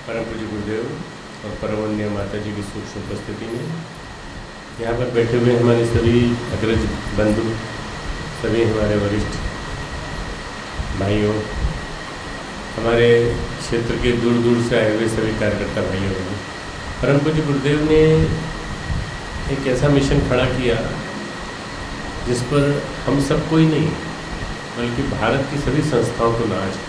परम पूज्य गुरुदेव और परमवंदनीय माता जी की सूक्ष्म उपस्थिति में यहाँ पर बैठे हुए हमारे सभी अग्रज बंधु, सभी हमारे वरिष्ठ भाइयों, हमारे क्षेत्र के दूर दूर से आए हुए सभी कार्यकर्ता भाइयों बहनों, परम पूज्य गुरुदेव ने एक ऐसा मिशन खड़ा किया जिस पर हम सबको ही नहीं बल्कि भारत की सभी संस्थाओं को नाज है।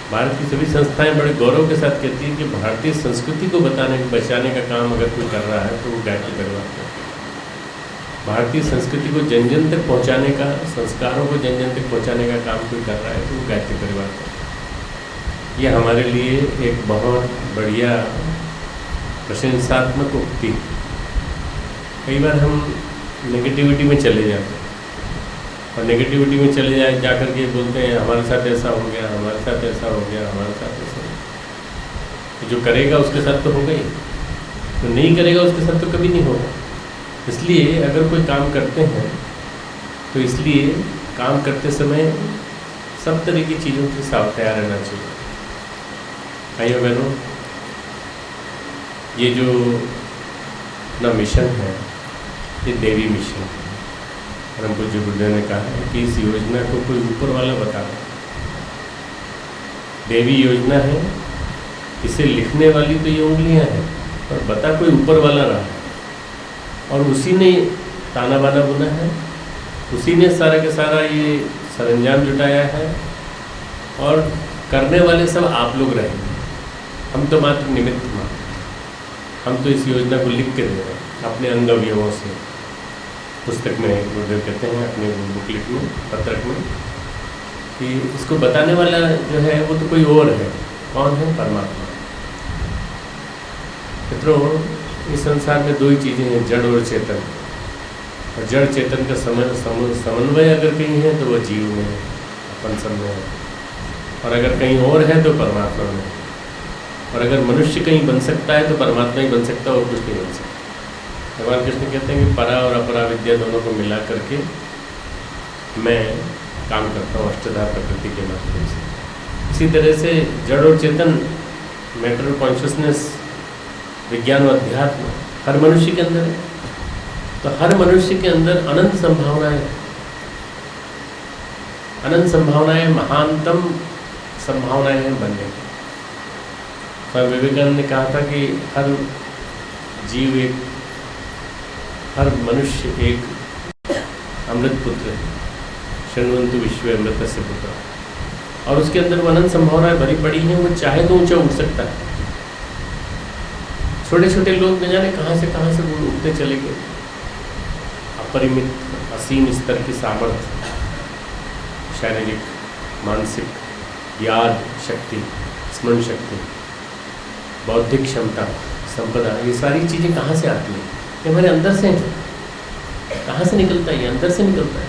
भारत की सभी संस्थाएं बड़े गौरव के साथ कहती हैं कि भारतीय संस्कृति को बचाने का काम अगर कोई कर रहा है तो वो गायत्री परिवार का। भारतीय संस्कृति को जन जन तक पहुँचाने का, संस्कारों को जन जन तक पहुँचाने का काम कोई कर रहा है तो वो गायत्री परिवार का। ये हमारे लिए एक बहुत बढ़िया प्रशंसात्मक उक्ति। कई बार हम नेगेटिविटी में चले जाते हैं और नेगेटिविटी में चले जाकर के बोलते हैं हमारे साथ ऐसा हो गया, हमारे साथ ऐसा हो गया, हमारे साथ ऐसा हो गया। तो जो करेगा उसके साथ तो होगा ही, तो नहीं करेगा उसके साथ तो कभी नहीं होगा। इसलिए अगर कोई काम करते हैं तो इसलिए काम करते समय सब तरह की चीज़ों के साथ तैयार रहना चाहिए। भाइयों बहनों, ये जो अपना मिशन है ये देवी मिशन है। परम पूज्य गुरुदेव ने कहा है कि इस योजना को कोई ऊपर वाला बता रहा है। देवी योजना है, इसे लिखने वाली तो ये उंगलियां हैं पर बता कोई ऊपर वाला रहा है और उसी ने ताना बाना बुना है, उसी ने सारा के सारा ये सरंजाम जुटाया है और करने वाले सब आप लोग रहेंगे। हम तो मात्र निमित्त मात्र, हम तो इस योजना को लिख के दे रहे हैं अपने अंग अवयवों से। पुस्तक में गुरुदेव कहते हैं अपने बुकलेट में, पत्रक में, कि इसको बताने वाला जो है वो तो कोई और है। कौन है? परमात्मा। मित्रों, इस संसार में दो ही चीज़ें हैं, जड़ और चेतन। और जड़ चेतन का समन्वय अगर कहीं है तो वह जीव में है, अपन सब में है। और अगर कहीं और है तो परमात्मा में है। और अगर मनुष्य कहीं बन सकता है तो परमात्मा ही बन सकता है और कुछ नहीं बन सकता। भगवान कृष्ण कहते हैं कि परा और अपरा विद्या दोनों को मिला करके मैं काम करता हूँ अष्टधा प्रकृति के माध्यम से। इसी तरह से जड़ और चेतन, मैटर और कॉन्शियसनेस, विज्ञान और अध्यात्म हर मनुष्य के अंदर है। तो हर मनुष्य के अंदर अनंत संभावनाएं, अनंत संभावनाएं, महानतम संभावनाएं हैं बनने की। स्वामी विवेकानंद ने कहा था कि हर जीव एक, हर मनुष्य एक अमृत पुत्र है, शृण्वन्तु विश्वे अमृतस्य पुत्र। और उसके अंदर वो अनंत संभावनाएं भरी पड़ी हैं। वो चाहे तो ऊंचा उठ सकता है। छोटे छोटे लोग न जाने कहाँ से वो उठते चले गए। अपरिमित असीम स्तर की सामर्थ्य, शारीरिक, मानसिक, याद शक्ति, स्मरण शक्ति, बौद्धिक क्षमता, संपदा, ये सारी चीज़ें कहाँ से आती हैं? ये हमारे अंदर से है। कहाँ से निकलता है? ये अंदर से निकलता है।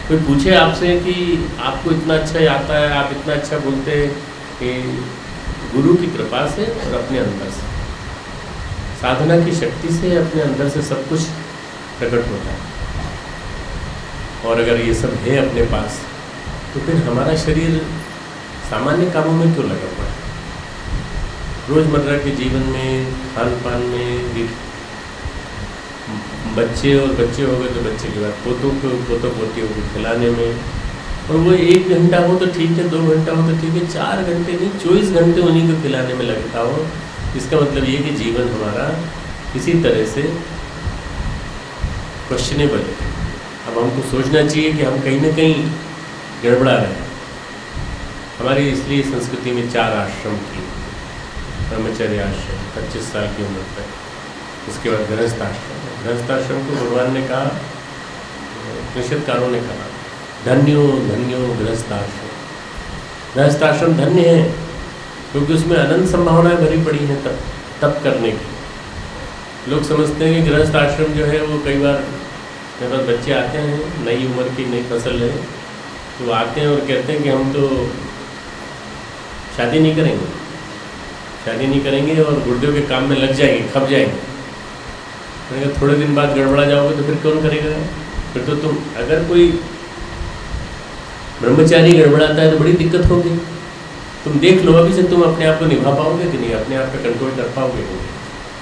कोई पूछे आपसे कि आपको इतना अच्छा आता है, आप इतना अच्छा बोलते हैं, कि गुरु की कृपा से और अपने अंदर से, साधना की शक्ति से अपने अंदर से सब कुछ प्रकट होता है। और अगर ये सब है अपने पास तो फिर हमारा शरीर सामान्य कामों में क्यों लगा हुआ है? रोज़मर्रा के जीवन में, खान पान में, बच्चे और बच्चे हो गए तो बच्चे के बाद पोतों पोतियों को खिलाने में, और वो 1 घंटा हो तो ठीक है, 2 घंटा हो तो ठीक है, 4 घंटे नहीं 24 घंटे उन्हीं को खिलाने में लगता हो। इसका मतलब ये कि जीवन हमारा किसी तरह से क्वेश्चनेबल है। अब हमको सोचना चाहिए कि हम कहीं ना कहीं गड़बड़ा रहे हैं। हमारी इसलिए संस्कृति में 4 आश्रम की, ब्रह्मचर्य आश्रम 25 साल की उम्र तक, उसके बाद गृहस्थ आश्रम। गृहस्थ आश्रम को भगवान ने कहा, निषेधकारों ने कहा, धन्यो धन्यो गृहस्थ आश्रम। गृहस्थ आश्रम धन्य है क्योंकि उसमें अनंत संभावनाएं भरी पड़ी हैं तप करने की। लोग समझते हैं कि गृहस्थ आश्रम जो है वो, कई बार मेरे पास बच्चे आते हैं, नई उम्र की नई फसल है, तो आते हैं और कहते हैं कि हम तो शादी नहीं करेंगे और गुरुदेव के काम में लग जाएंगे, खप जाएंगे। अगर थोड़े दिन बाद गड़बड़ा जाओगे तो फिर कौन करेगा? फिर तो तुम, अगर कोई ब्रह्मचारी गड़बड़ाता है तो बड़ी दिक्कत होगी। तुम देख लो अभी से तुम अपने आप को निभा पाओगे कि नहीं, अपने आप पे कंट्रोल कर पाओगे कि नहीं,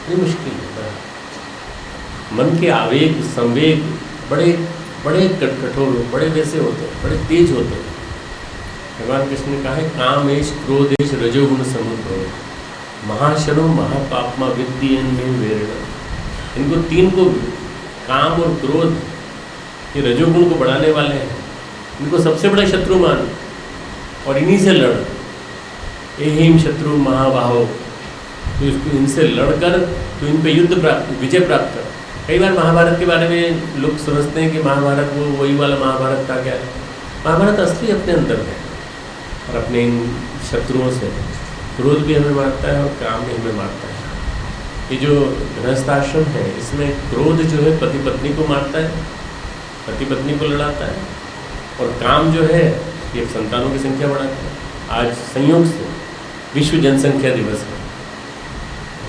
ये मुश्किल है। मन के आवेग संवेग बड़े बड़े कठोर, बड़े वैसे होते हैं, बड़े तेज होते हैं। भगवान कृष्ण ने कहा है कामेश क्रोधेश रजोगुण समुद्र महाशनो महापापमा विद्यन में वेरण। इनको तीन को, काम और क्रोध, ये रजोगुण को बढ़ाने वाले हैं, इनको सबसे बड़ा शत्रु मान और इन्हीं से लड़। एहिम शत्रु महाबाहो, तो इसको इनसे लड़कर तो इन पे युद्ध प्राप्त, विजय प्राप्त कर। कई बार महाभारत के बारे में लोग समझते हैं कि महाभारत वो वही वाला महाभारत था। क्या महाभारत असली अपने अंदर है और अपने इन शत्रुओं से क्रोध भी हमें मारता है और काम भी हमें मारता है। ये जो गृहस्थाश्रम है इसमें क्रोध जो है पति पत्नी को मारता है, पति पत्नी को लड़ाता है, और काम जो है ये संतानों की संख्या बढ़ाता है। आज संयोग से विश्व जनसंख्या दिवस है,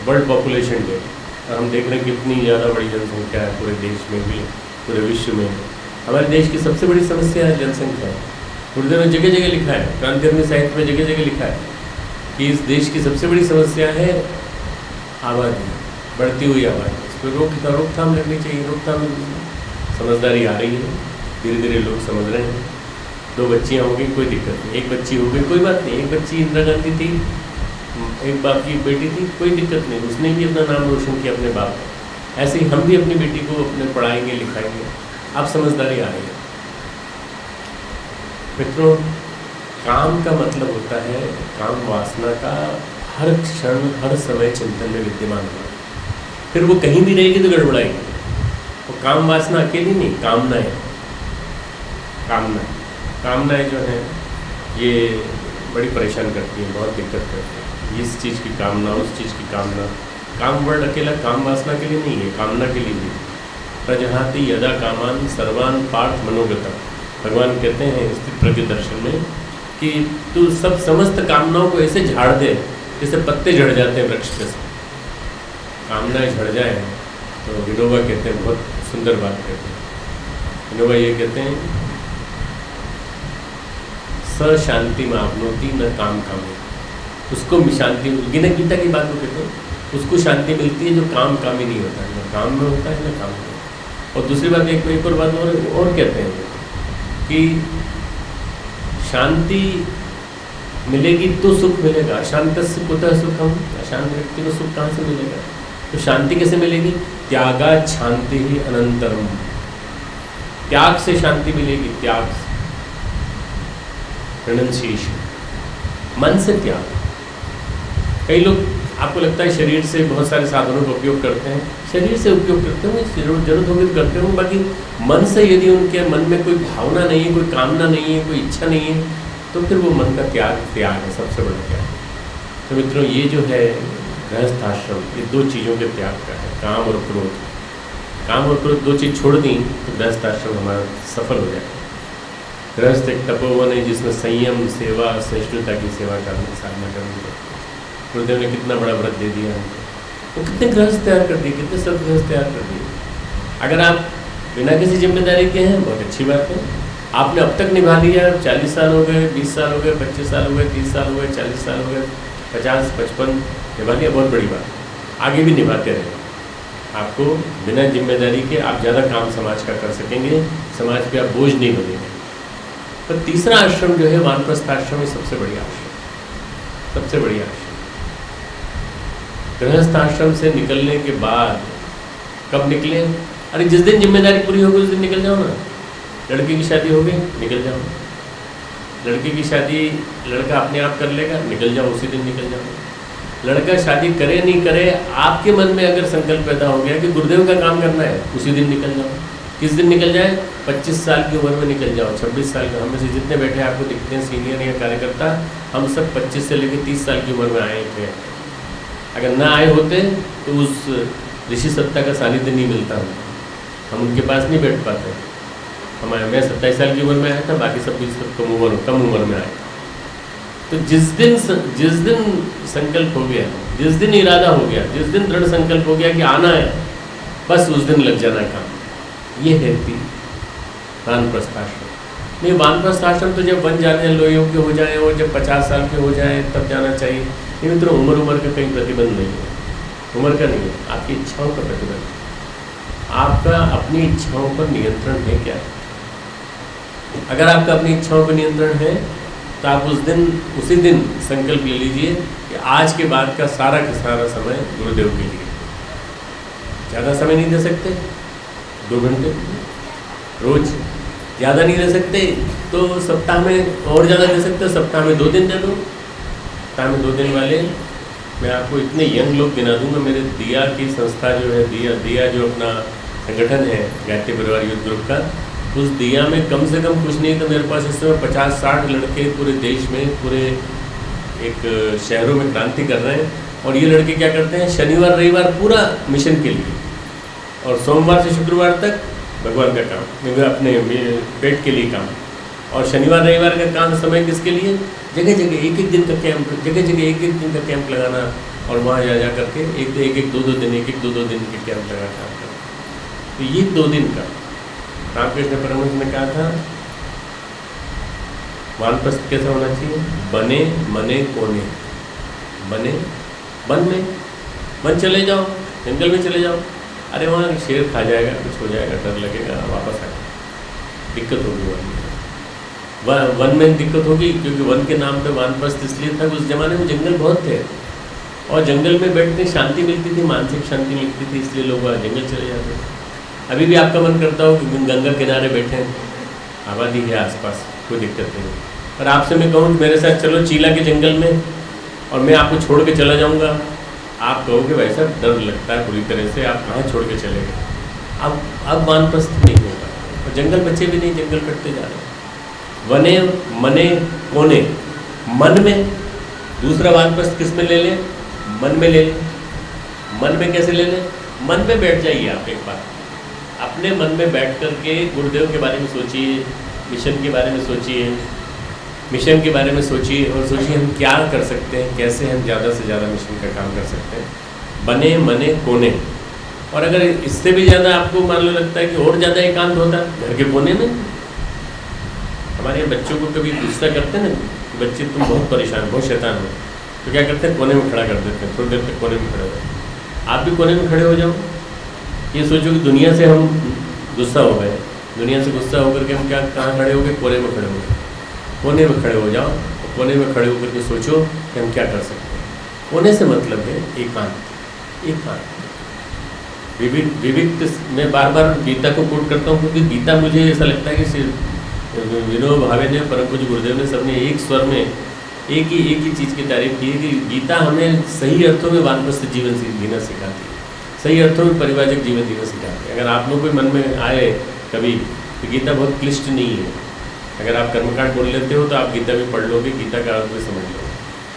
वर्ल्ड पॉपुलेशन डे, और हम देख रहे हैं कितनी ज़्यादा बड़ी जनसंख्या है पूरे देश में भी, पूरे विश्व में। हमारे देश की सबसे बड़ी समस्या है जनसंख्या। गुरुदेव ने जगह जगह लिखा है, क्रांतिधर्मी साहित्य में जगह जगह लिखा है कि इस देश की सबसे बड़ी समस्या है आबादी, बढ़ती हुई आबादी। इस पर रोकथाम लगनी चाहिए। रोकथाम समझदारी आ रही है, धीरे धीरे लोग समझ रहे हैं। 2 बच्चियाँ हो गई कोई दिक्कत नहीं, 1 बच्ची हो गई कोई बात नहीं। 1 बच्ची इंदिरा गांधी थी, एक बाप की बेटी थी, कोई दिक्कत नहीं, उसने भी अपना नाम रोशन किया अपने बाप का। ऐसे ही हम भी अपनी बेटी को अपने पढ़ाएंगे लिखाएंगे। अब समझदारी आ रही है। मित्रों, काम का मतलब होता है काम वासना का हर क्षण हर समय चिंतन में विद्यमान होना। फिर वो कहीं भी रहेगी तो गड़बड़ाएगी। वो काम वासना अकेली नहीं, कामनाएं, कामनाएं जो हैं ये बड़ी परेशान करती हैं, बहुत दिक्कत करती है। इस चीज़ की कामना, उस चीज़ की कामना। काम वर्ड अकेला काम वासना के लिए नहीं है, कामना के लिए भी। प्रजहाति यदा कामान सर्वान पार्थ मनोगता। भगवान कहते हैं स्थित प्रज्ञ दर्शन में कि तू सब समस्त कामनाओं को ऐसे झाड़ दे जैसे पत्ते झड़ जाते हैं वृक्ष के से। कामनाएं झड़ जाए तो विनोबा कहते हैं, बहुत सुंदर बात कहते हैं। विनोबा ये कहते हैं स शांति में आपनोती न काम कामी। उसको शांति, गीता की बात को कहते हैं, उसको शांति मिलती है जो काम कामी नहीं होता है, न काम में होता है न काम में। और दूसरी बात एक और बात और कहते हैं कि शांति मिलेगी तो सुख मिलेगा। अशांत से कुतः सुखम, अशांत व्यक्ति को सुख कहाँ से मिलेगा? तो शांति कैसे मिलेगी? त्यागा शांति ही अनंतरम। त्याग से शांति मिलेगी, त्याग से, रिनंसिएशन, मन से त्याग। कई लोग आपको लगता है शरीर से बहुत सारे साधनों का उपयोग करते हैं, शरीर से उपयोग करते होंगे, जरूरत होगी तो करते होंगे, बाकी मन से यदि उनके मन में कोई भावना नहीं है, कोई कामना नहीं है, कोई इच्छा नहीं है, तो फिर वो मन का त्याग है, सबसे बड़ा त्याग। तो मित्रों, ये जो है गृहस्थ आश्रम, ये 2 चीज़ों के त्याग का है, काम और क्रोध। काम और क्रोध 2 चीज़ छोड़ दी तो गृहस्थ आश्रम हमारा सफल हो जाएगा। गृहस्थ एक तपोवन है जिसमें संयम, सेवा, सहिष्णुता की सेवा करने, साधना करनी। गुरुदेव ने कितना बड़ा व्रत दे दिया हमको, वो कितने गृहस्थ तैयार कर दिए, कितने सदगृहस्थ तैयार कर दिए। अगर आप बिना किसी जिम्मेदारी के हैं, बहुत अच्छी बात है, आपने अब तक निभा लिया। 40 साल हो गए, 20 साल हो गए, 25 साल हो गए, 30 साल हो गए, 40 साल हो गए, 50, 55 निभा लिया, बहुत बड़ी बात। आगे भी निभाते रहें। आपको बिना जिम्मेदारी के आप ज़्यादा काम समाज का कर सकेंगे, समाज पे आप बोझ नहीं बनेंगे। पर तीसरा आश्रम जो है वानप्रस्थ आश्रम है, सबसे बड़ी आश्रम, सबसे बड़ी आश्रम। गृहस्थ आश्रम से निकलने के बाद कब निकले? अरे जिस दिन जिम्मेदारी पूरी होगी उस दिन निकल जाओ ना। लड़के की शादी हो गई, निकल जाओ। लड़के की शादी लड़का अपने आप कर लेगा, निकल जाओ, उसी दिन निकल जाओ। लड़का शादी करे नहीं करे, आपके मन में अगर संकल्प पैदा हो गया कि गुरुदेव का काम करना है, उसी दिन निकल जाओ। किस दिन निकल जाए? 25 साल की उम्र में निकल जाओ, 26 साल का। हमें से जितने बैठे आपको दिखते हैं सीनियर या कार्यकर्ता, हम सब 25 से लेकर 30 साल की उम्र में आए थे। अगर ना आए होते तो उस ऋषि सत्ता का सानिध्य नहीं मिलता, हम उनके पास नहीं बैठ पाते। मैं 27 साल की उम्र में आया था, बाकी सब कम उम्र में आए। तो जिस दिन संकल्प हो गया, जिस दिन इरादा हो गया, जिस दिन दृढ़ संकल्प हो गया कि आना है, बस उस दिन लग जाना काम। ये है वानप्रस्थ आश्रम। नहीं, वानप्रस्थ आश्रम तो जब बन जाने, लोयोग्य हो जाए और जब 50 साल के हो जाए तब जाना चाहिए। नहीं मित्रों, उम्र का कहीं प्रतिबंध नहीं है, उम्र का नहीं है, आपकी इच्छाओं का प्रतिबंध है। आपका अपनी इच्छाओं पर नियंत्रण है क्या? अगर आपका अपनी इच्छाओं पर नियंत्रण है तो आप उसी दिन संकल्प ले लीजिए कि आज के बाद का सारा समय गुरुदेव के लिए। ज़्यादा समय नहीं दे सकते, 2 घंटे रोज, ज़्यादा नहीं दे सकते तो सप्ताह में और ज़्यादा दे सकते, सप्ताह में 2 दिन दे दो। सप्ताह में 2 दिन वाले मैं आपको इतने यंग लोग गिना दूंगा। मेरे दिया की संस्था जो है, दिया जो अपना संगठन है गायत्री परिवार यूथ ग्रुप का, उस दिया में कम से कम कुछ नहीं तो मेरे पास इस समय 50-60 लड़के पूरे देश में, पूरे एक शहरों में क्रांति कर रहे हैं। और ये लड़के क्या करते हैं, शनिवार रविवार पूरा मिशन के लिए, और सोमवार से शुक्रवार तक भगवान का काम, अपने पेट के लिए काम, और शनिवार रविवार का काम समय किसके लिए, जगह जगह एक दिन का कैंप, जगह जगह एक दिन का कैंप लगाना, और वहाँ जा करके एक 2-2 दिन, एक 2-2 दिन के कैंप लगा काम करना। तो ये 2 दिन का रामकृष्ण परमहंस ने कहा था वानप्रस्थ कैसा होना चाहिए, बने मने कोने। बने वन में, वन चले जाओ, जंगल में चले जाओ, अरे वहाँ शेर खा जाएगा, कुछ हो जाएगा, डर लगेगा, वापस आएगा, दिक्कत होगी वन में दिक्कत होगी, क्योंकि वन के नाम पे वानप्रस्थ इसलिए था कि उस जमाने में जंगल बहुत थे और जंगल में बैठने शांति मिलती थी, मानसिक शांति मिलती थी, इसलिए लोग वहाँ जंगल चले जाते थे। अभी भी आपका मन करता हो कि गंगा किनारे बैठे, आबादी है आसपास, कोई दिक्कत नहीं, और आपसे मैं कहूँ मेरे साथ चलो चीला के जंगल में और मैं आपको छोड़ के चला जाऊँगा, आप कहोगे भाई साहब डर लगता है पूरी तरह से, आप कहाँ छोड़ के चले गए। अब वानप्रस्थ नहीं होगा, और जंगल बचे भी नहीं, जंगल कटते जा रहे हैं। वने मने कोने, मन में, दूसरा वानप्रस्थ किस में ले लें, मन में ले लें। मन में कैसे ले लें, मन में बैठ जाइए आप एक बार, अपने मन में बैठ कर के गुरुदेव के बारे में सोचिए, मिशन के बारे में सोचिए, मिशन के बारे में सोचिए, और सोचिए हम क्या कर सकते हैं, कैसे हम ज़्यादा से ज़्यादा मिशन का काम कर सकते हैं। बने मने कोने। और अगर इससे भी ज़्यादा आपको मान लो लगता है कि और ज़्यादा एकांत होता, घर के कोने में। हमारे बच्चों को कभी गुस्सा करते हैं ना, बच्चे तुम बहुत परेशान, बहुत शैतान हो, तो क्या करते हैं, कोने में खड़ा कर देते हैं, थोड़ी देर तक कोने में खड़े हो। आप भी कोने में खड़े हो जाओ, ये सोचो कि दुनिया से हम गुस्सा हो गए, दुनिया से गुस्सा होकर के हम क्या कहाँ खड़े हो गए, कोने में खड़े हो गए। कोने में खड़े हो जाओ, और कोने में खड़े होकर के सोचो कि हम क्या कर सकते हैं। कोने से मतलब है एकांत। एकांत विविक्त। मैं बार बार गीता को कोट करता हूँ, क्योंकि गीता मुझे ऐसा लगता है कि विनोबा भावे ने, परम पूज्य गुरुदेव ने, सबने एक स्वर में एक ही चीज़ की तारीफ की है कि गीता हमें सही अर्थों में वानप्रस्थ जीवन जीना सिखाती है, सही अर्थों में परिवारक जीवन जीना सिखाती है। अगर आप लोग के मन में आए कभी तो गीता बहुत क्लिष्ट नहीं है। अगर आप कर्मकांड बोल लेते हो तो आप गीता भी पढ़ लोगे, गीता का अर्थ भी समझ लोगे।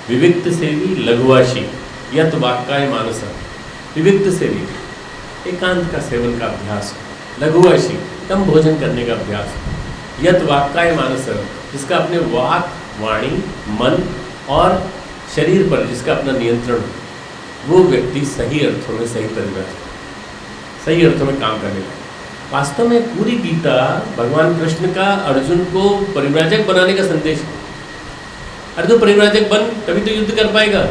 विविक्त सेवी लघुवाशी यत वाक्काय मानस। विविक्त सेवी, एकांत का सेवन का अभ्यास। लघुवाशी, कम भोजन करने का अभ्यास। यत वाक्काय मानस, जिसका अपने वाक, वाणी, मन और शरीर पर जिसका अपना नियंत्रण हो, वो व्यक्ति सही अर्थों में, सही परिभाषा, सही अर्थों में काम करने लगे। वास्तव में पूरी गीता भगवान कृष्ण का अर्जुन को परिव्राजक बनाने का संदेश है। अरे तो परिव्राजक बन, तभी तो युद्ध कर पाएगा।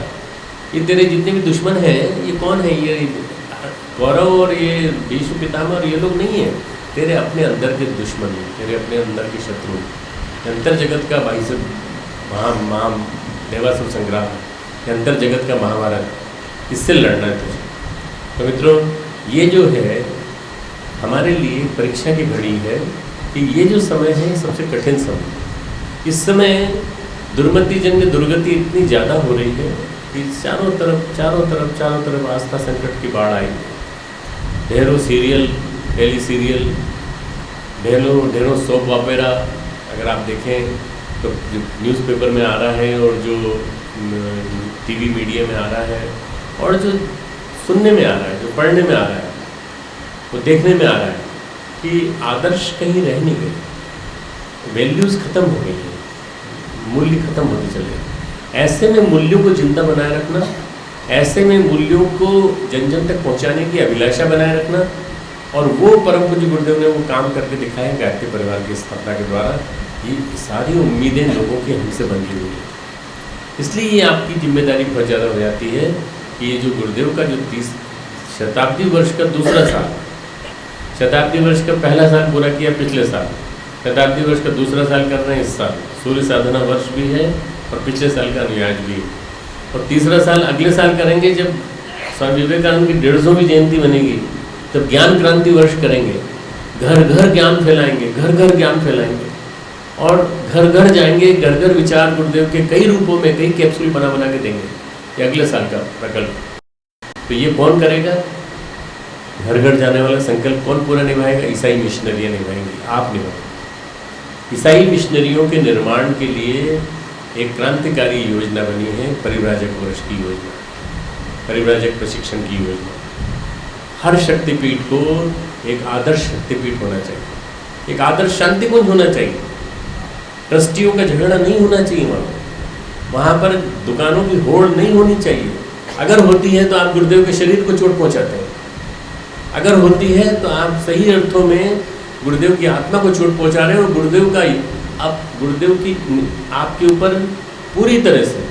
ये तेरे जितने भी दुश्मन हैं, ये कौन है, ये कौरव और ये भीष्म पितामह और ये लोग नहीं है, तेरे अपने अंदर के दुश्मन, तेरे अपने अंदर के शत्रु, अंतर जगत का भाई सब महा देवासुर संग्राम, अंतर जगत का महाभारत, इससे लड़ना है तुझे। तो मित्रों, ये जो है हमारे लिए परीक्षा की घड़ी है कि ये जो समय है सबसे कठिन समय। इस समय दुर्मति जन्य दुर्गति इतनी ज़्यादा हो रही है कि चारों तरफ आस्था संकट की बाढ़ आई। ढेरों सीरियल, टेली सीरियल, ढेरों सोप ऑपेरा अगर आप देखें तो जो न्यूज़पेपर में आ रहा है और जो टीवी मीडिया में आ रहा है और जो सुनने में आ रहा है, जो पढ़ने में आ रहा है, वो देखने में आ रहा है कि आदर्श कहीं रह नहीं गए, वैल्यूज़ खत्म हो गई हैं, मूल्य खत्म होते चले गए। ऐसे में मूल्यों को जिंदा बनाए रखना, ऐसे में मूल्यों को जन जन तक पहुंचाने की अभिलाषा बनाए रखना, और वो परम पूज्य गुरुदेव ने वो काम करके दिखाया गायत्री परिवार की स्थापना के द्वारा। ये सारी उम्मीदें लोगों की हमसे बंधी हुई हैं। इसलिए ये आपकी जिम्मेदारी बहुत ज़्यादा हो जाती है कि ये जो गुरुदेव का जो 30 शताब्दी वर्ष का दूसरा साल, शताब्दी वर्ष का पहला साल पूरा किया पिछले साल, शताब्दी वर्ष का दूसरा साल कर रहे हैं इस साल, सूर्य साधना वर्ष भी है और पिछले साल का अनुयाज भी है, और तीसरा साल अगले साल करेंगे जब स्वामी विवेकानंद की 150वीं जयंती बनेगी, तब ज्ञान क्रांति वर्ष करेंगे। घर घर ज्ञान फैलाएंगे, घर घर ज्ञान फैलाएंगे और घर घर जाएंगे, घर घर विचार गुरुदेव के कई रूपों में कई कैप्सूल बना बना के देंगे। ये अगले साल का प्रकल्प। तो ये कौन करेगा? घर घर जाने वाला संकल्प कौन पूरा निभाएगा? ईसाई मिशनरियाँ निभाएंगी, आप निभाएंगे। ईसाई मिशनरियों के निर्माण के लिए एक क्रांतिकारी योजना बनी है, परिव्राजक वर्ष की योजना, परिव्राजक प्रशिक्षण की योजना। हर शक्तिपीठ को एक आदर्श शक्तिपीठ होना चाहिए, एक आदर्श शांतिकुंज होना चाहिए। ट्रस्टियों का झगड़ा नहीं होना चाहिए वहाँ पर दुकानों की होड़ नहीं होनी चाहिए। अगर होती है तो आप गुरुदेव के शरीर को चोट पहुँचाते हैं, अगर होती है तो आप सही अर्थों में गुरुदेव की आत्मा को चोट पहुँचा रहे हैं और गुरुदेव का अब गुरुदेव की आपके ऊपर पूरी तरह से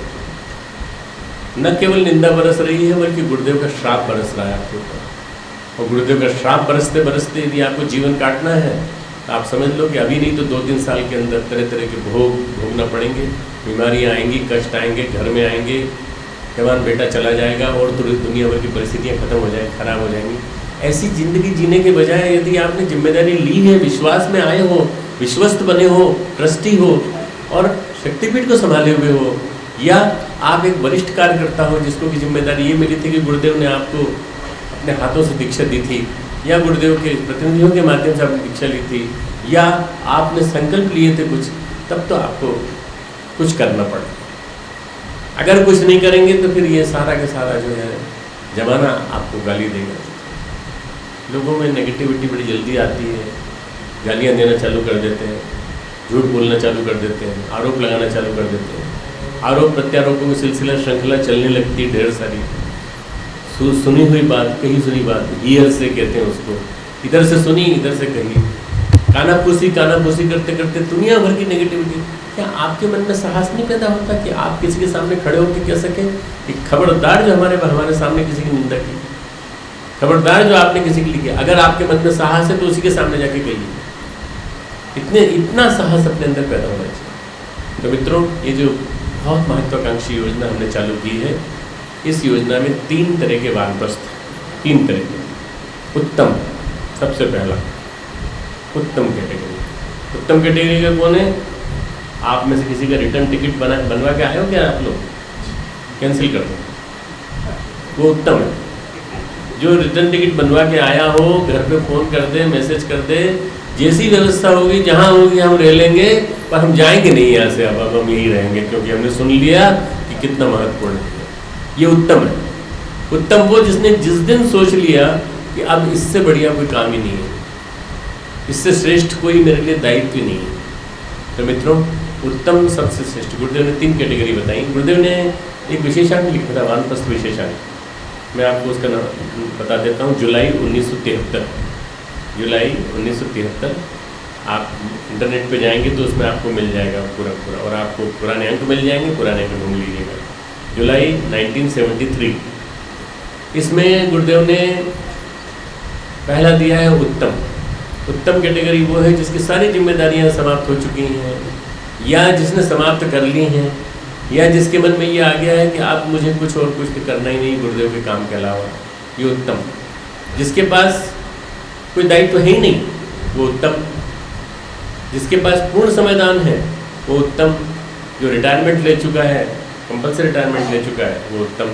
न केवल निंदा बरस रही है बल्कि गुरुदेव का श्राप बरस रहा है आपके ऊपर। और गुरुदेव का श्राप बरसते बरसते यदि आपको जीवन काटना है तो आप समझ लो कि अभी नहीं तो 2-3 साल के अंदर तरह तरह के भोग भोगना पड़ेंगे, बीमारियाँ आएंगी, कष्ट आएंगे, घर में आएंगे, जवान बेटा चला जाएगा और दुनिया भर की परिस्थितियाँ खत्म हो जाएंगी, खराब हो जाएंगी। ऐसी जिंदगी जीने के बजाय यदि आपने जिम्मेदारी ली है, विश्वास में आए हो, विश्वस्त बने हो, ट्रस्टी हो और शक्तिपीठ को संभाले हुए हो, या आप एक वरिष्ठ कार्यकर्ता हो जिसको की जिम्मेदारी ये मिली थी कि गुरुदेव ने आपको अपने हाथों से दीक्षा दी थी, या गुरुदेव के प्रतिनिधियों के माध्यम से आपने दीक्षा ली थी, या आपने संकल्प लिए थे कुछ, तब तो आपको कुछ करना पड़े। अगर कुछ नहीं करेंगे तो फिर ये सारा का सारा जो है जमाना आपको गाली देगा। लोगों में नेगेटिविटी बड़ी जल्दी आती है, गालियाँ देना चालू कर देते हैं, झूठ बोलना चालू कर देते हैं, आरोप लगाना चालू कर देते हैं, आरोप प्रत्यारोपों की सिलसिला श्रृंखला चलने लगती है ढेर सारी। सुनी हुई बात, कही सुनी बात, ईयर से कहते हैं उसको, इधर से सुनी इधर से कही, कानाफूसी करते करते दुनिया भर की नेगेटिविटी। क्या आपके मन में साहस नहीं पैदा होता कि आप किसी के सामने खड़े होकर कह सकें कि खबरदार जो हमारे सामने किसी की निंदा की, खबरदार जो आपने किसी के लिए किया, अगर आपके मन में साहस है तो उसी के सामने जाके कहिए। इतना साहस अपने अंदर पैदा होना चाहिए। तो मित्रों, ये जो बहुत महत्वाकांक्षी योजना हमने चालू की है, इस योजना में 3 तरह के वानप्रस्थ, 3 तरह के। उत्तम, सबसे पहला उत्तम कैटेगरी। उत्तम कैटेगरी का कौन है? आप में से किसी का रिटर्न टिकट बनवा के आए हो क्या? आप लोग कैंसिल कर दो, वो उत्तम है। जो रिटर्न टिकट बनवा के आया हो, घर पे फ़ोन कर दे, मैसेज कर दे, जैसी व्यवस्था होगी जहाँ होगी हम रह लेंगे, पर हम जाएंगे नहीं यहाँ से, अब हम यहीं रहेंगे क्योंकि हमने सुन लिया कि कितना महत्वपूर्ण है। ये उत्तम है। उत्तम वो जिसने जिस दिन सोच लिया कि अब इससे बढ़िया कोई काम ही नहीं है, इससे श्रेष्ठ कोई मेरे लिए दायित्व नहीं है। तो मित्रों, उत्तम सबसे श्रेष्ठ। गुरुदेव ने 3 कैटेगरी बताई। गुरुदेव ने एक विशेषांक लिखा था, वानप्रस्थ विशेषांक, मैं आपको उसका नाम बता देता हूँ। जुलाई 1973, जुलाई 1973। आप इंटरनेट पे जाएंगे तो उसमें आपको मिल जाएगा पूरा, और आपको पुराने अंक मिल जाएंगे, पुराने अंक ढूंढ लीजिएगा। जुलाई 1973, इसमें गुरुदेव ने पहला दिया है उत्तम। उत्तम कैटेगरी वो है जिसकी सारी जिम्मेदारियां समाप्त हो चुकी हैं, या जिसने समाप्त कर ली हैं, या जिसके मन में ये आ गया है कि आप मुझे कुछ और कुछ करना ही नहीं गुरुदेव के काम के अलावा। ये उत्तम। जिसके पास कोई दायित्व है ही नहीं, वो उत्तम। जिसके पास पूर्ण समयदान है, वो उत्तम। जो रिटायरमेंट ले चुका है, कंपल्सरी रिटायरमेंट ले चुका है, वो उत्तम।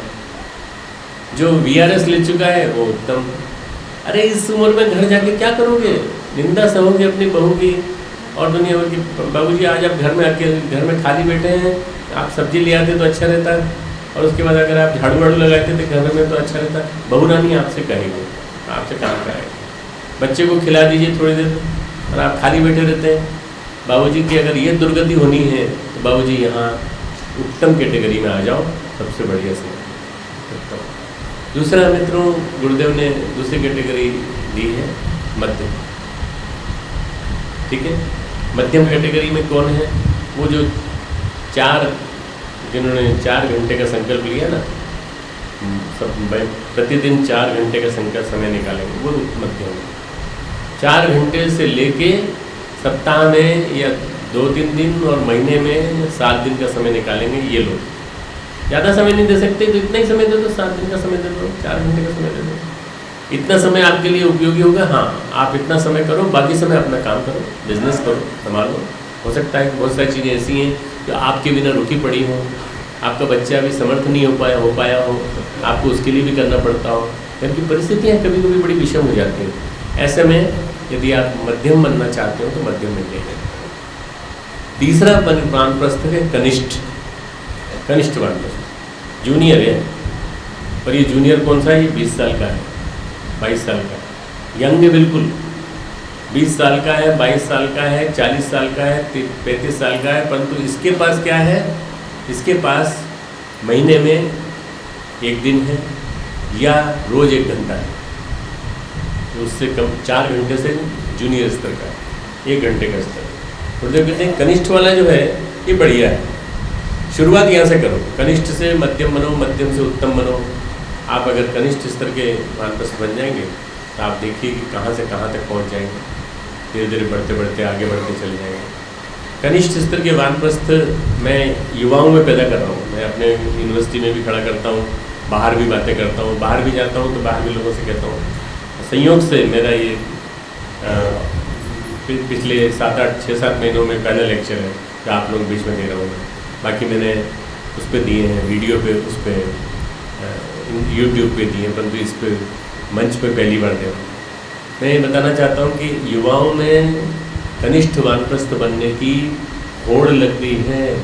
जो VRS ले चुका है, वो उत्तम। अरे इस उम्र में घर जाके क्या करोगे? निंदा सहोगे अपनी बहू की और दुनिया भर की। बाबूजी आज आप घर में अकेले, घर में खाली बैठे हैं, आप सब्जी ले आते तो अच्छा रहता, और उसके बाद अगर आप झाड़ू वाड़ू लगाते थे घर में तो अच्छा रहता। बहू रानी आपसे कहेगी, आपसे काम कराएगी। बच्चे को खिला दीजिए थोड़ी देर और आप खाली बैठे रहते हैं। बाबूजी की अगर ये दुर्गति होनी है तो बाबूजी यहाँ उत्तम कैटेगरी में आ जाओ, सबसे बढ़िया से उत्तम। दूसरा मित्रों, गुरुदेव ने दूसरी कैटेगरी दी है मध्य। ठीक है, मध्यम कैटेगरी में कौन है? वो जो जिन्होंने 4 घंटे का संकल्प लिया ना, सब प्रतिदिन 4 घंटे का संकल्प समय निकालेंगे, वो मध्यम है। 4 घंटे से लेके सप्ताह में या 2-3 दिन और महीने में 7 दिन का समय निकालेंगे ये लोग। ज़्यादा समय नहीं दे सकते तो इतना ही समय दे दो, 7 दिन का समय दे दो, 4 घंटे का समय दे दो। इतना समय आपके लिए उपयोगी होगा। हाँ, आप इतना समय करो, बाकी समय अपना काम करो, बिजनेस करो, संभालो। हो सकता है कि बहुत सारी चीज़ें ऐसी हैं जो आपके बिना रुकी पड़ी हों, आपका बच्चा अभी समर्थ नहीं हो पाया हो, आपको उसके लिए भी करना पड़ता हो, क्योंकि परिस्थितियाँ कभी कभी बड़ी विषम हो जाती हैं। ऐसे में यदि आप मध्यम बनना चाहते हो तो मध्यम बन जाइए। तीसरा वानप्रस्थ है कनिष्ठ वानप्रस्थ, जूनियर है। पर ये जूनियर कौन सा है? 20 साल का है, 22 साल का है, यंग है बिल्कुल। 20 साल का है, 22 साल का है, 40 साल का है, 35 साल का है, परंतु इसके पास क्या है? इसके पास महीने में 1 दिन है या रोज़ 1 घंटा है, तो उससे कम 4 घंटे से जूनियर स्तर का, 1 घंटे का स्तर। और जो कहते हैं कनिष्ठ वाला जो है ये बढ़िया है। शुरुआत यहाँ से करो, कनिष्ठ से मध्यम बनो, मध्यम से उत्तम बनो। आप अगर कनिष्ठ स्तर के वानप्रस्थ बन जाएंगे तो आप देखिए कि कहाँ से कहाँ तक पहुँच जाएंगे, धीरे धीरे बढ़ते बढ़ते आगे बढ़ते चले जाएंगे। कनिष्ठ स्तर के वानप्रस्थ मैं युवाओं में पैदा कर रहा हूँ। मैं अपने यूनिवर्सिटी में भी खड़ा करता हूँ, बाहर भी बातें करता हूँ, बाहर भी जाता हूँ तो बाहर भी लोगों से कहता हूँ। संयोग से मेरा ये पिछले 6-7 महीनों में पहला लेक्चर है जो आप लोग बीच में दे रहा हूँ। बाकी मैंने उस पर दिए हैं, वीडियो पे, उस पर यूट्यूब पे दिए हैं, परंतु इस पर मंच पे पहली बार दे रहा हूँ। मैं ये बताना चाहता हूँ कि युवाओं में कनिष्ठ वानप्रस्थ बनने की होड़ लग गई है।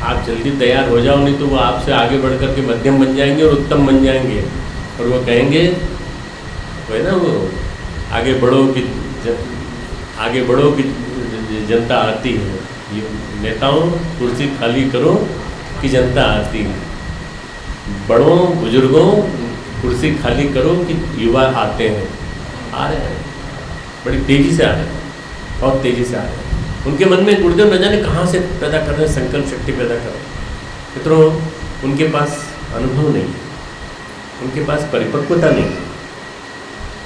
आप जल्दी तैयार हो जाओ, नहीं तो वो आपसे आगे बढ़ कर के मध्यम बन जाएंगे और उत्तम बन जाएंगे। और वो कहेंगे, वो है ना, वो आगे बढ़ो कि जनता आती है। नेताओं कुर्सी खाली करो कि जनता आती है। बड़ों बुजुर्गों कुर्सी खाली करो कि युवा आते हैं। आ रहे हैं, बड़ी तेज़ी से आ रहे हैं, बहुत तेज़ी से आ रहे हैं। उनके मन में गुरुदेव न जाने कहाँ से पैदा कर रहे हैं, संकल्प शक्ति पैदा कर रहे हैं। मित्रों, उनके पास अनुभव नहीं है, उनके पास परिपक्वता नहीं है।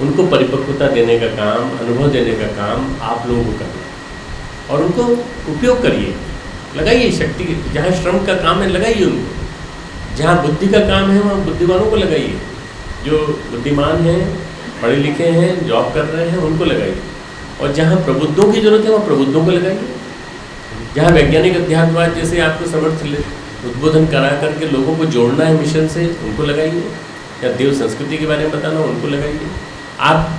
उनको परिपक्वता देने का काम, अनुभव देने का काम आप लोगों को करना है। और उनको उपयोग करिए, लगाइए शक्ति। जहाँ श्रम का काम है लगाइए उनको, जहाँ बुद्धि का काम है वहाँ बुद्धिमानों को लगाइए। जो बुद्धिमान हैं, पढ़े लिखे हैं, जॉब कर रहे हैं, उनको लगाइए। और जहाँ प्रबुद्धों की जरूरत है वहाँ प्रबुद्धों को लगाइए। जहाँ वैज्ञानिक अध्यात्मवाद जैसे आपको समर्थ उद्बोधन करा करके लोगों को जोड़ना है मिशन से, उनको लगाइए। या देव संस्कृति के बारे में बताना, उनको लगाइए। आप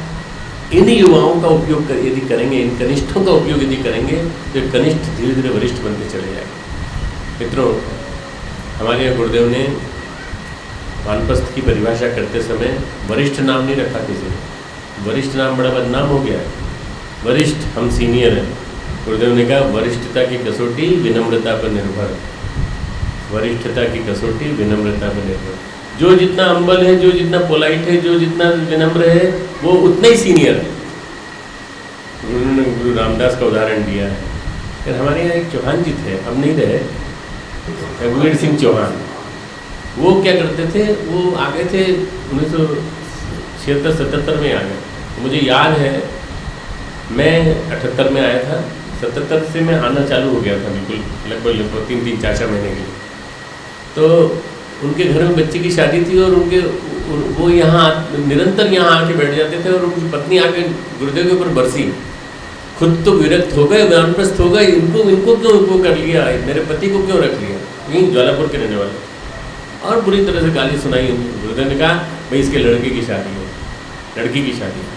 इन युवाओं का उपयोग यदि करेंगे, इन कनिष्ठों का उपयोग यदि करेंगे तो कनिष्ठ धीरे धीरे वरिष्ठ बनते चले जाएंगे। मित्रों, हमारे यहाँ गुरुदेव ने वानप्रस्थ की परिभाषा करते समय वरिष्ठ नाम नहीं रखा किसी ने। वरिष्ठ नाम बड़ा बदनाम हो गया है। वरिष्ठ, हम सीनियर हैं। गुरुदेव ने कहा वरिष्ठता की कसौटी विनम्रता पर निर्भर। वरिष्ठता की कसौटी विनम्रता पर निर्भर। जो जितना हम्बल है, जो जितना पोलाइट है, जो जितना विनम्र है, वो उतना ही सीनियर है। गुरु रामदास का उदाहरण दिया है। फिर हमारे यहाँ एक चौहान जी थे, अब नहीं रहे, रघुवीर सिंह चौहान। वो क्या करते थे, वो आ गए थे 1976-77 में आ गए। मुझे याद है मैं 78 में आया था, 77 से मैं आना चालू हो गया था, बिल्कुल लगभग 3-4 महीने के लिए। तो उनके घर में बच्चे की शादी थी और वो यहाँ निरंतर यहाँ आके बैठ जाते थे और उनकी पत्नी आके गुरुदेव के ऊपर बरसी। खुद तो विरक्त हो गए, वानप्रस्थ हो गए, इनको क्यों वो कर लिया, मेरे पति को क्यों रख लिया, यहीं ज्वालापुर के रहने वाले। और बुरी तरह से गाली सुनाई। गुरुदेव ने कहा भाई इसके लड़के की शादी है, लड़की की शादी है,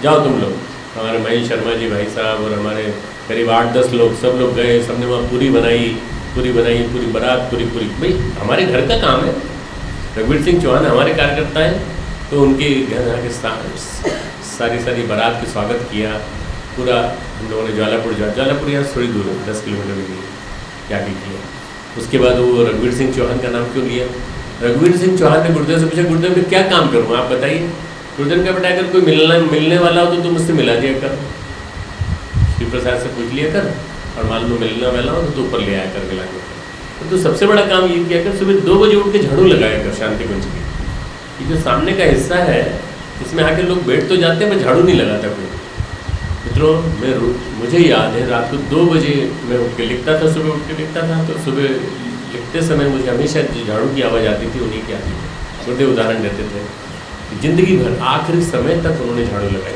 जाओ तुम लोग। हमारे महेश शर्मा जी भाई साहब और हमारे करीब 8-10 लोग, सब लोग गए। सबने वहाँ पूरी बनाई, पूरी बारात, पूरी भाई हमारे घर का काम है। रघुवीर सिंह चौहान हमारे कार्यकर्ता हैं, तो उनके घर आके सारी बारात का स्वागत किया। पूरा हम लोगों ने ज्वालापुर यहाँ थोड़ी दूर है, 10 किलोमीटर में जाके किया। उसके बाद वो रघुवीर सिंह चौहान का नाम क्यों लिया? रघुवीर सिंह चौहान ने गुरुदेव से पूछा, गुरुदेव मैं क्या काम करूँ आप बताइए। गुरुदेव का बेटा अगर कोई मिलने वाला हो तो तुम मुझसे मिला दिया कर, शिव प्रसाद से पूछ लिया कर, और मान लो मिलना वाला हो तो ऊपर ले आया कर मिला के। तो सबसे बड़ा काम ये किया कर सुबह 2 बजे उठ के झाड़ू लगाया कर शांति कुंज की। ये जो सामने का हिस्सा है इसमें आके लोग बैठ तो जाते हैं पर झाड़ू नहीं लगाता कोई। मित्रों मुझे याद है रात को 2 बजे मैं उठ के लिखता था, सुबह उठ के लिखता था, तो सुबह लिखते समय मुझे हमेशा झाड़ू की आवाज़ आती थी, उन्हीं की आती थी। छोटे उदाहरण देते थे कि ज़िंदगी भर आखिरी समय तक उन्होंने झाड़ू लगाई।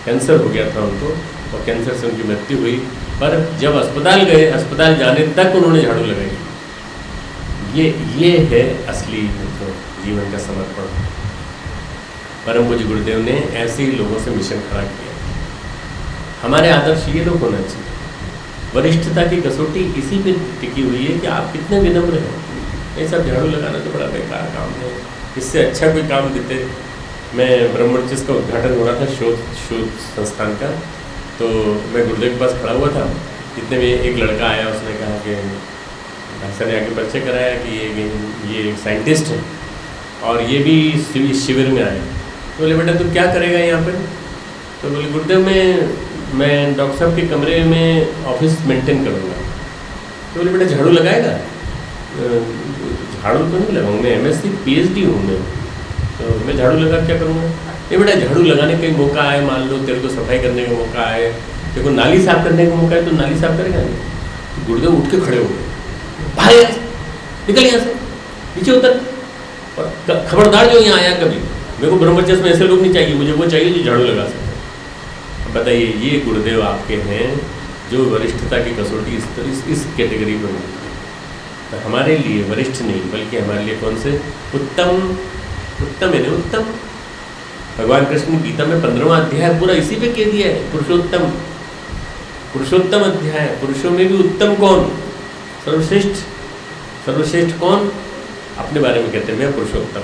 कैंसर हो गया था उनको और कैंसर से उनकी मृत्यु हुई, पर जब अस्पताल गए अस्पताल जाने तक उन्होंने झाड़ू लगाई। ये है असली जीवन का समर्पण। परम पूज्य गुरुदेव ने ऐसे ही लोगों से मिशन खड़ा किया। हमारे आदर्श ये लोग होना चाहिए। वरिष्ठता की कसौटी इसी पे टिकी हुई है कि आप कितने विनम्र हैं। ये सब झाड़ू लगाना तो बड़ा बेकार काम है, इससे अच्छा कोई काम देते। मैं ब्रह्मचर्य का उद्घाटन हो रहा था शोध संस्थान का, तो मैं गुरुदेव के पास खड़ा हुआ था। इतने में एक लड़का आया, उसने कहा कि भाषा ने आगे परिचय कराया कि ये एक साइंटिस्ट है और ये भी शिविर में आए। तो बोले बेटा तू क्या करेगा यहाँ पर? तो बोले गुरुदेव मैं डॉक्टर साहब के कमरे में ऑफिस मेंटेन करूँगा। तो बोले बेटा झाड़ू लगाएगा? झाड़ू तो नहीं लगाऊंगा, मैं MSc PhD हूँ मैं, तो मैं झाड़ू लगा क्या करूँगा? नहीं बेटा झाड़ू लगाने का मौका आए, मान लो तेरे को सफाई करने का मौका आए, तेरे को नाली साफ करने का मौका है तो नाली साफ करेगा नहीं? तो गुरुदेव उठ के खड़े हो गए, भाई निकल यहाँ से, नीचे उतर, और खबरदार जो यहाँ आया कभी, मेरे को ब्रह्मचर्य में ऐसे लोग नहीं चाहिए, मुझे वो चाहिए जो झाड़ू लगा सके। बताइए ये गुरुदेव आपके हैं जो वरिष्ठता की कसौटी इस कैटेगरी में होती है। तो हमारे लिए वरिष्ठ नहीं बल्कि हमारे लिए कौन से उत्तम है ना, उत्तम। भगवान कृष्ण ने गीता में 15वां अध्याय पूरा इसी पे कह दिया है, पुरुषोत्तम अध्याय। पुरुषों में भी उत्तम कौन? सर्वश्रेष्ठ कौन? अपने बारे में कहते हैं मैं पुरुषोत्तम,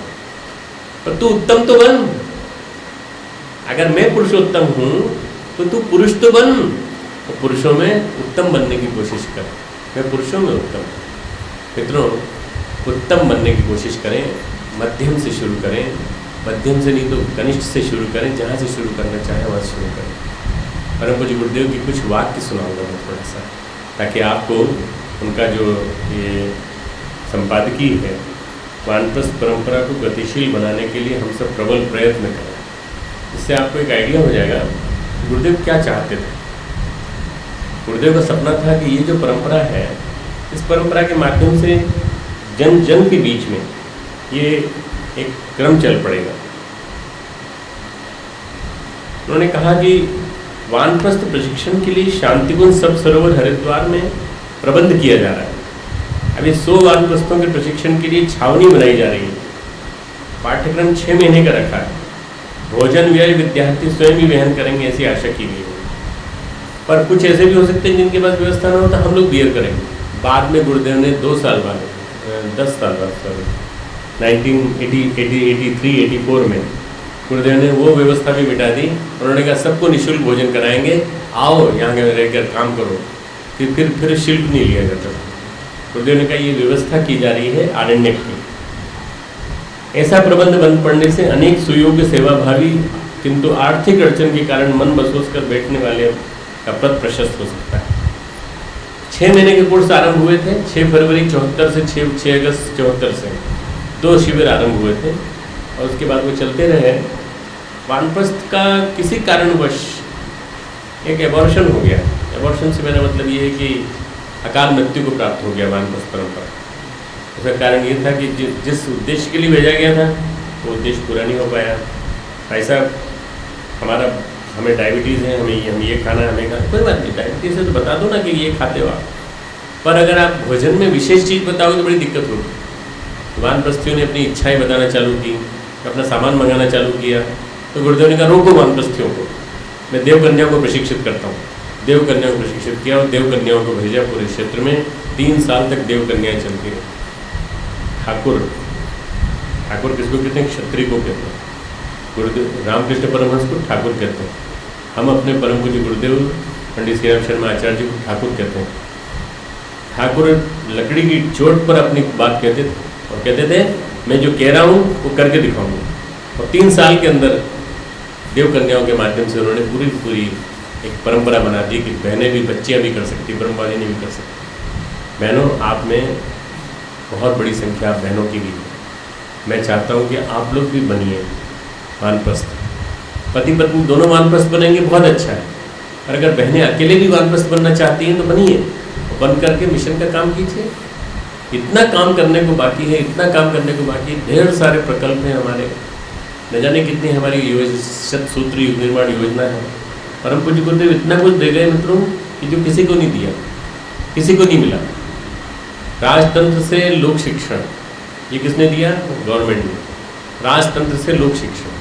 पर तू उत्तम तो बन। अगर मैं पुरुषोत्तम हूँ तो तू पुरुष तो बन, तो पुरुषों में उत्तम बनने की कोशिश कर। मैं पुरुषों में उत्तम। मित्रों उत्तम बनने की कोशिश करें, मध्यम से शुरू करें, मध्यम से नहीं तो कनिष्ठ से शुरू करें, जहाँ से शुरू करना चाहें वहाँ शुरू करें। परम पूज्य गुरुदेव की कुछ वाक्य सुनाऊंगा मैं थोड़ा सा, ताकि आपको उनका जो ये संपादकीय है वानप्रस्थ परंपरा को गतिशील बनाने के लिए हम सब प्रबल प्रयत्न करें। इससे आपको एक आइडिया हो जाएगा गुरुदेव क्या चाहते थे। गुरुदेव का सपना था कि ये जो परंपरा है, इस परंपरा के माध्यम से जन जन के बीच में ये एक क्रम चल पड़ेगा। उन्होंने कहा कि वानप्रस्थ प्रशिक्षण के लिए शांतिकुंज सब सरोवर हरिद्वार में प्रबंध किया जा रहा है। अभी 100 वानप्रस्थों के प्रशिक्षण के लिए छावनी बनाई जा रही है। पाठ्यक्रम 6 महीने का रखा है। भोजन व्यय विद्यार्थी स्वयं ही वहन करेंगे ऐसी आशा की गई है, पर कुछ ऐसे भी हो सकते हैं जिनके पास व्यवस्था ना हो तो हम लोग बियर करेंगे। बाद में गुरुदेव ने 10 साल बाद 1983-84 में गुरुदेव ने वो व्यवस्था भी मिटा दी। उन्होंने कहा सबको निःशुल्क भोजन कराएंगे, आओ यहाँ रहकर काम करो। फिर शुल्क नहीं लिया जाता। गुरुदेव ने कहा ये व्यवस्था की जा रही है आरण्यक की। ऐसा प्रबंध बंद पड़ने से अनेक सुयोग्य सेवाभावी किंतु आर्थिक अड़चन के कारण मन बसोस कर बैठने वाले का पद प्रशस्त हो सकता है। 6 महीने के कोर्स आरंभ हुए थे। 6 फरवरी 74 से 6 अगस्त 74 से 2 शिविर आरंभ हुए थे और उसके बाद वो चलते रहे। वानप्रस्थ का किसी कारणवश एक एबॉर्शन हो गया। एबॉर्शन से मेरा मतलब ये है कि अकाल मृत्यु को प्राप्त हो गया वानप्रस्थ परंपरा। उसका कारण ये था कि जिस उद्देश्य के लिए भेजा गया था वो उद्देश्य पूरा नहीं हो पाया। भाई साहब हमें डायबिटीज़ है, हम ये खाना हमें खाना, कोई बात नहीं, डायबिटीज़ है तो बता दो ना कि ये खाते हो आप। पर अगर आप भोजन में विशेष चीज़ बताओगे तो बड़ी दिक्कत होगी। वानप्रस्थियों ने अपनी इच्छाएं बताना चालू की, अपना सामान मंगाना चालू किया। तो गुरुदेव ने कहा रोको वानप्रस्थियों को, मैं देव कन्याओं को प्रशिक्षित करता हूँ। देव कन्याओं को प्रशिक्षित किया और देव कन्याओं को भेजा पूरे क्षेत्र में। 3 साल तक देव कन्याएँ चलती रही। ठाकुर किसको कहते हैं? क्षत्रिय को कहते हैं। गुरुदेव रामकृष्ण परमहंस को ठाकुर कहते हैं। हम अपने परम पूज्य गुरुदेव पंडित श्री राम शर्मा आचार्य जी को ठाकुर कहते हैं। ठाकुर लकड़ी की चोट पर अपनी बात कहते थे और कहते थे मैं जो कह रहा हूँ वो करके दिखाऊंगा। और 3 साल के अंदर देव कन्याओं के माध्यम से उन्होंने पूरी एक परंपरा बना दी कि बहनें भी, बच्चियाँ भी कर सकती, ब्रह्मवादिनी भी कर सकती। बहनों, आप में बहुत बड़ी संख्या बहनों की भी है। मैं चाहता हूँ कि आप लोग भी बनिए वानप्रस्थ। पति पत्नी दोनों वानप्रस्थ बनेंगे, बहुत अच्छा है। और अगर बहनें अकेले भी वानप्रस्थ बनना चाहती हैं तो बनिए, बन करके मिशन का काम कीजिए। इतना काम करने को बाकी है, इतना काम करने को बाकी है। ढेर सारे प्रकल्प हैं हमारे, न जाने कितनी हमारी शतसूत्री युग निर्माण योजना है। परम पूज्य गुरुदेव इतना कुछ दे गए मित्रों कि जो किसी को नहीं दिया, किसी को नहीं मिला। राजतंत्र से लोक शिक्षण, ये किसने दिया? गवर्नमेंट ने। राजतंत्र से लोक शिक्षण।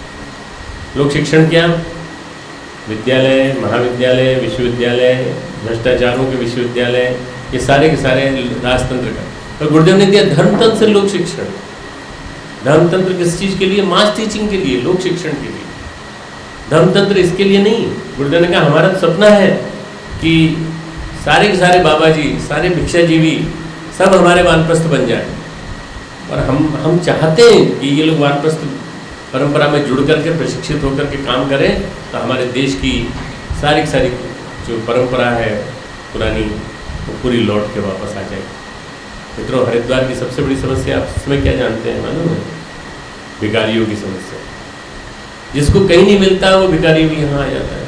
लोक शिक्षण क्या? विद्यालय, महाविद्यालय, विश्वविद्यालय, भ्रष्टाचारों के विश्वविद्यालय, ये सारे के सारे राजतंत्र का। और गुरुदेव ने दिया धर्मतंत्र से लोक शिक्षण। धर्मतंत्र किस चीज़ के लिए? मास टीचिंग के लिए, लोक शिक्षण के लिए। धर्मतंत्र इसके लिए नहीं। गुरुदेव ने कहा हमारा तो सपना है कि सारे के सारे बाबा जी, सारे भिक्षाजीवी सब हमारे वानप्रस्थ बन जाए। और हम चाहते हैं कि ये लोग वानप्रस्थ परंपरा में जुड़ करके, प्रशिक्षित होकर के काम करें, तो हमारे देश की सारी जो परंपरा है पुरानी, वो पूरी लौट के वापस आ जाएगी। मित्रों, हरिद्वार की सबसे बड़ी समस्या आप इसमें क्या जानते हैं मालूम है? भिखारियों की समस्या। जिसको कहीं नहीं मिलता वो भिखारी भी यहाँ आ जाता है,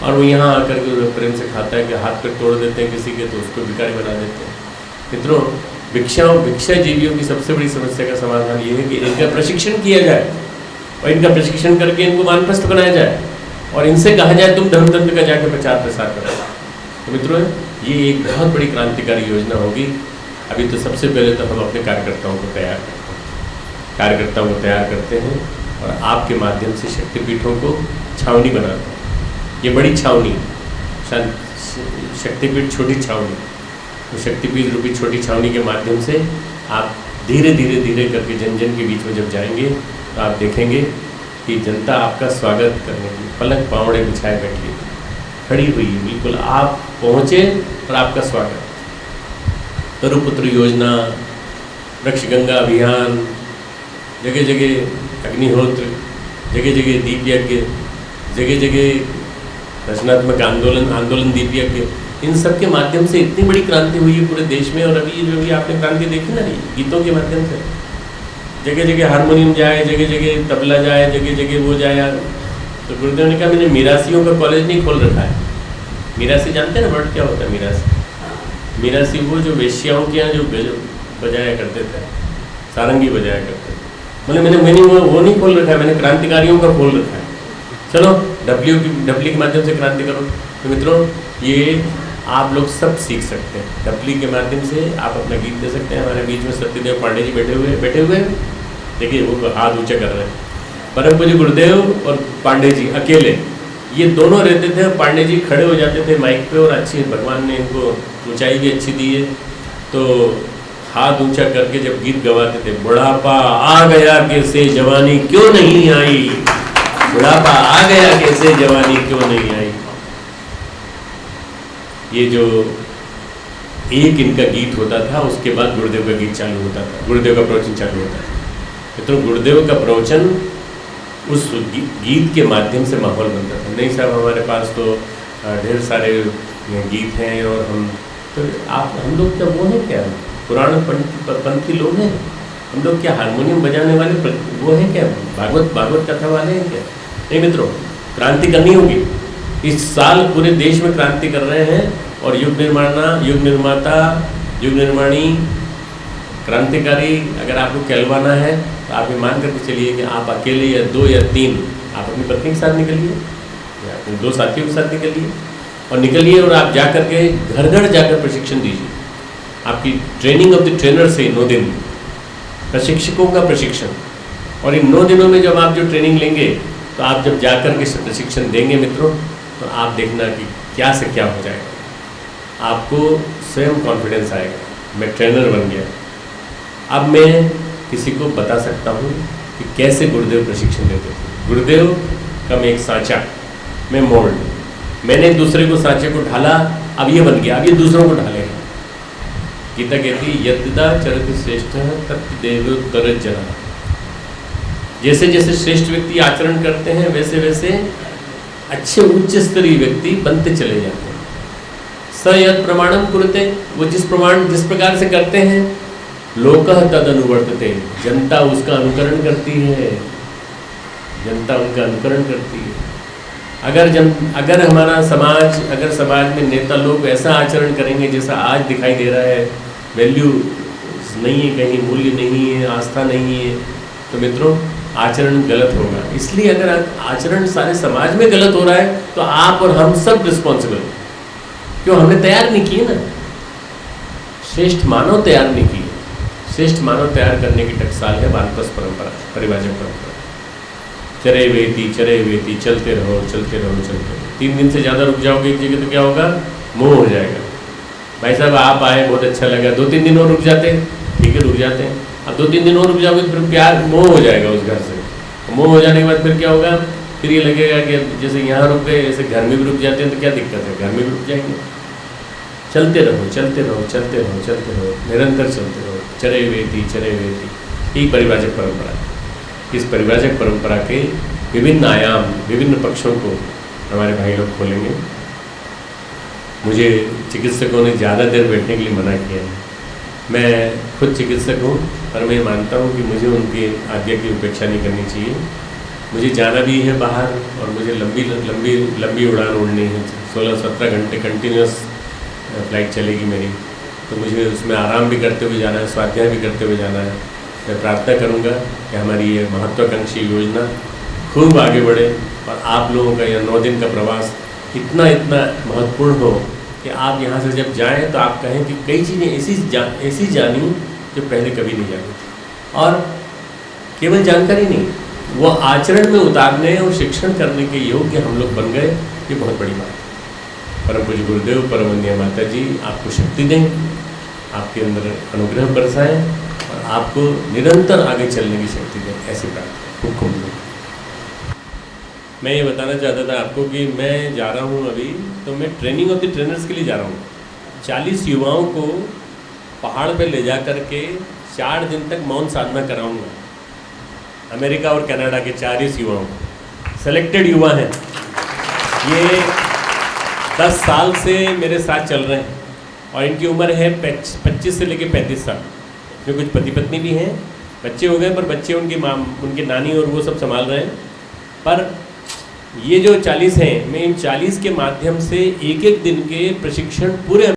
और वो यहाँ आकर के प्रेम से खाता है कि हाथ पैर तोड़ देते हैं किसी के, तो उसको भिखारी बना देते हैं। मित्रों, भिक्षाजीवियों की सबसे बड़ी समस्या का समाधान ये है कि इनका प्रशिक्षण किया जाए, और इनका प्रशिक्षण करके इनको वानप्रस्थ बनाया जाए, और इनसे कहा जाए तुम धर्मतंत्र का जाकर प्रचार प्रसार करो। तो मित्रों, ये एक बहुत बड़ी क्रांतिकारी योजना होगी। अभी तो सबसे पहले तो हम अपने कार्यकर्ताओं को तैयार करते हैं, और आपके माध्यम से शक्तिपीठों को छावनी बनाते हैं। ये बड़ी छावनी, शक्तिपीठ छोटी छावनी, तो शक्तिपीठ रूपी छोटी छावनी के माध्यम से आप धीरे धीरे करके जन जन के बीच में जब जाएंगे तो आप देखेंगे कि जनता आपका स्वागत करने की पलक पावड़े बिछाए बैठी खड़ी हुई है। बिल्कुल आप पहुँचे और आपका स्वागत। तरुपुत्र योजना, वृक्षगंगा अभियान, जगह जगह अग्निहोत्र, जगह जगह दीप यज्ञ, जगह जगह रचनात्मक आंदोलन दीप यज्ञ, इन सब के माध्यम से इतनी बड़ी क्रांति हुई है पूरे देश में। और अभी जो भी आपने क्रांति देखी ना, गीतों के माध्यम से जगह जगह हारमोनियम जाए, जगह जगह तबला जाए, जगह जगह वो जाए। तो गुरुदेव ने कहा मैंने मीरासियों का कॉलेज नहीं खोल रखा है। मीरासी जानते हैं ना वर्ड क्या होता है? मीरासी वो जो वेश्याओं के यहाँ जो बजाया करते थे, सारंगी बजाया करते थे। मैंने वो नहीं खोल रखा है, मैंने क्रांतिकारियों का खोल रखा है। चलो डबली के माध्यम से क्रांति करो। तो मित्रों, ये आप लोग सब सीख सकते हैं। डबली के माध्यम से आप अपना गीत दे सकते हैं। हमारे बीच में सत्यदेव पांडे जी बैठे हुए देखिए, वो हाथ ऊंचा कर रहे हैं। परम पूज्य गुरुदेव और पांडे जी अकेले, ये दोनों रहते थे। पांडे जी खड़े हो जाते थे माइक पे, और अच्छी भगवान ने इनको ऊंचाई भी अच्छी दी है, तो हाथ ऊंचा करके जब गीत गवाते थे, बुढ़ापा आ गया कैसे जवानी क्यों नहीं आई, बुढ़ापा आ गया कैसे जवानी क्यों नहीं आई। ये जो एक इनका गीत होता था, उसके बाद गुरुदेव का गीत चालू होता था, गुरुदेव का प्रवचन चालू होता था। तो गुरुदेव का प्रवचन उस गीत के माध्यम से माहौल बनता था। नहीं साहब, हमारे पास तो ढेर सारे गीत हैं, और हम लोग क्या वो हैं, क्या पुराण पंथी लोग हैं? हम लोग क्या हारमोनियम बजाने वाले वो हैं क्या? भागवत कथा वाले हैं क्या? नहीं मित्रों, क्रांति करनी होगी। इस साल पूरे देश में क्रांति कर रहे हैं, और युग निर्माता, युग निर्माणी, क्रांतिकारी अगर आपको कहलवाना है तो आप ये मान करके चलिए कि आप अकेले या 2 या 3 आप अपनी पत्नी के साथ निकलिए, या अपने 2 साथियों के साथ निकलिए, और आप जा करके घर घर जाकर प्रशिक्षण दीजिए। आपकी ट्रेनिंग ऑफ द ट्रेनर से 9 दिन प्रशिक्षकों का प्रशिक्षण, और इन 9 दिनों में जब आप जो ट्रेनिंग लेंगे, तो आप जब जाकर के प्रशिक्षण देंगे मित्रों, तो आप देखना कि क्या से क्या हो जाएगा। आपको स्वयं कॉन्फिडेंस आएगा, मैं ट्रेनर बन गया। अब मैं किसी को बता सकता हूँ कि कैसे गुरुदेव प्रशिक्षण देते थे। गुरुदेव का मैं एक सांचा, मैं मोल्ड, मैंने दूसरे को सांचे को ढाला, अब ये बन गया, अब ये दूसरों को ढालेगा। गीता कहती यद्दा चरति श्रेष्ठ तत्देवोत्तर जना। जैसे जैसे श्रेष्ठ व्यक्ति आचरण करते हैं, वैसे वैसे अच्छे उच्च स्तरीय व्यक्ति बनते चले जाते हैं। स यत् प्रमाणम कुरुते, वो जिस प्रकार से करते हैं, लोकः तद अनुवर्तते, जनता उसका अनुकरण करती है, जनता उनका अनुकरण करती है। अगर हमारा समाज, अगर समाज में नेता लोग ऐसा आचरण करेंगे जैसा आज दिखाई दे रहा है, वैल्यू नहीं है, कहीं मूल्य नहीं है, आस्था नहीं है, तो मित्रों आचरण गलत होगा। इसलिए अगर आचरण सारे समाज में गलत हो रहा है तो आप और हम सब रिस्पॉन्सिबल। क्यों? हमने तैयार नहीं किए ना, श्रेष्ठ मानव तैयार नहीं किए। श्रेष्ठ मानव तैयार करने की टकसाल है वानप्रस्थ परंपरा, परिव्राजक परंपरा। चरे वेती, चलते रहो। 3 दिन से ज़्यादा रुक जाओगे एक जगह तो क्या होगा? मोह हो जाएगा। भाई साहब आप आए, बहुत अच्छा लगा, 2-3 दिन और रुक जाते हैं, ठीक है रुक जाते हैं। अब 2-3 दिन और रुक जाओगे तो फिर प्यार मोह हो जाएगा उस घर से। मोह हो जाने के बाद फिर क्या होगा? फिर ये लगेगा कि जैसे यहाँ रुक गए, ऐसे घर में भी रुक जाते हैं तो क्या दिक्कत है, घर में भी रुक जाएंगे। चलते रहो, निरंतर चलते रहो। चरे वेती, यही परिव्राजक परंपरा है। इस परिव्राजक परंपरा के विभिन्न आयाम, विभिन्न पक्षों को हमारे भाई लोग खोलेंगे। मुझे चिकित्सकों ने ज़्यादा देर बैठने के लिए मना किया है। मैं खुद चिकित्सक हूँ, पर मैं मानता हूँ कि मुझे उनकी आज्ञा की उपेक्षा नहीं करनी चाहिए। मुझे जाना भी है बाहर और मुझे लंबी उड़ान उड़नी है। 16-17 घंटे कंटिन्यूस फ्लाइट चलेगी मेरी, तो मुझे उसमें आराम भी करते हुए जाना है, स्वाध्याय भी करते हुए जाना है। मैं प्रार्थना करूंगा कि हमारी ये महत्वाकांक्षी योजना खूब आगे बढ़े और आप लोगों का यह 9 दिन का प्रवास इतना महत्वपूर्ण हो कि आप यहाँ से जब जाएं तो आप कहें कि कई चीज़ें ऐसी जानी जो पहले कभी नहीं जानी थी। और केवल जानकारी नहीं, वो आचरण में उतारने और शिक्षण करने के योग्य हम लोग बन गए, ये बहुत बड़ी बात है। परम पूज्य गुरुदेव, परम वंदनीय माता जी आपको शक्ति दें, आपके अंदर अनुग्रह बरसाएं और आपको निरंतर आगे चलने की शक्ति दें, ऐसी प्रार्थना खूब। मैं ये बताना चाहता था आपको कि मैं जा रहा हूँ अभी, तो मैं ट्रेनिंग ऑफ द ट्रेनर्स के लिए जा रहा हूँ। 40 युवाओं को पहाड़ पे ले जा कर के 4 दिन तक मौन साधना कराऊंगा। अमेरिका और कनाडा के 40 युवाओं को, सेलेक्टेड युवा हैं। ये 10 साल से मेरे साथ चल रहे हैं और इनकी उम्र है 25 से लेकर 35 साल। इसमें कुछ पति पत्नी भी हैं, बच्चे हो गए, पर बच्चे उनकी नानी और वो सब संभाल रहे हैं। पर ये जो 40 हैं, मैं इन 40 के माध्यम से एक दिन के प्रशिक्षण पूरे